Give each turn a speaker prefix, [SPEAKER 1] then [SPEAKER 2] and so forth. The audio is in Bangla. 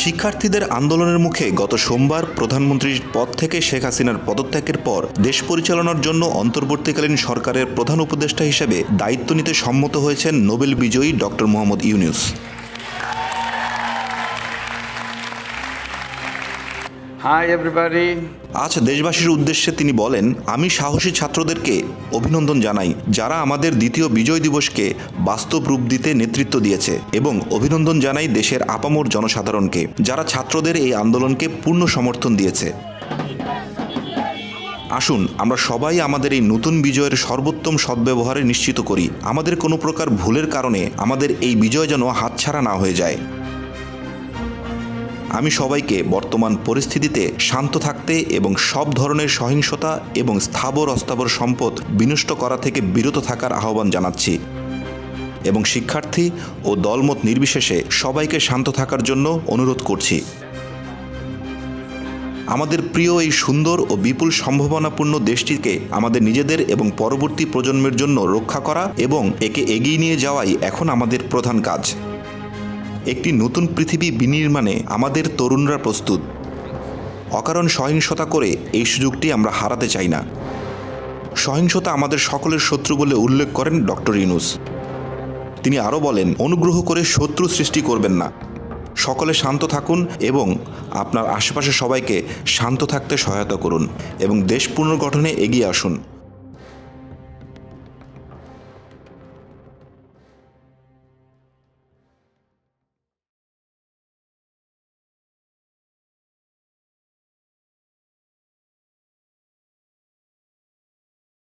[SPEAKER 1] শিক্ষার্থীদের আন্দোলনের মুখে গত সোমবার প্রধানমন্ত্রীর পদ থেকে শেখ হাসিনার পদত্যাগের পর দেশ পরিচালনার জন্য অন্তর্বর্তীকালীন সরকারের প্রধান উপদেষ্টা হিসেবে দায়িত্ব নিতে সম্মত হয়েছেন নোবেল বিজয়ী doctor Mohammad Yunus.
[SPEAKER 2] Hi everybody.
[SPEAKER 1] আজ দেশবাসীর উদ্দেশ্যে তিনি বলেন, আমি সাহসী ছাত্রদেরকে অভিনন্দন জানাই যারা আমাদের দ্বিতীয় বিজয় দিবসকে বাস্তব রূপ দিতে নেতৃত্ব দিয়েছে, এবং অভিনন্দন জানাই দেশের আপামর জনসাধারণকে যারা ছাত্রদের এই আন্দোলনকে পূর্ণ সমর্থন দিয়েছে। আসুন আমরা সবাই আমাদের এই নতুন বিজয়ের সর্বোত্তম সদ্ব্যবহারে নিশ্চিত করি আমাদের কোনো প্রকার ভুলের কারণে আমাদের এই বিজয় যেন হাতছাড়া না হয়ে যায়। আমি সবাইকে বর্তমান পরিস্থিতিতে শান্ত থাকতে এবং সব ধরনের সহিংসতা এবং স্থাবর অস্থাবর সম্পদ বিনষ্ট করা থেকে বিরত থাকার আহ্বান জানাচ্ছি, এবং শিক্ষার্থী ও দলমত নির্বিশেষে সবাইকে শান্ত থাকার জন্য অনুরোধ করছি। আমাদের প্রিয় এই সুন্দর ও বিপুল সম্ভাবনাপূর্ণ দেশটিকে আমাদের নিজেদের এবং পরবর্তী প্রজন্মের জন্য রক্ষা করা এবং একে এগিয়ে নিয়ে যাওয়াই এখন আমাদের প্রধান কাজ। একটি নতুন পৃথিবী বিনির্মাণে আমাদের তরুণরা প্রস্তুত। অকারণ সহিংসতা করে এই সুযোগটি আমরা হারাতে চাই না। সহিংসতা আমাদের সকলের শত্রু বলে উল্লেখ করেন ডক্টর ইউনূস। তিনি আরও বলেন, অনুগ্রহ করে শত্রু সৃষ্টি করবেন না, সকলে শান্ত থাকুন এবং আপনার আশেপাশে সবাইকে শান্ত থাকতে সহায়তা করুন এবং দেশ পুনর্গঠনে এগিয়ে আসুন।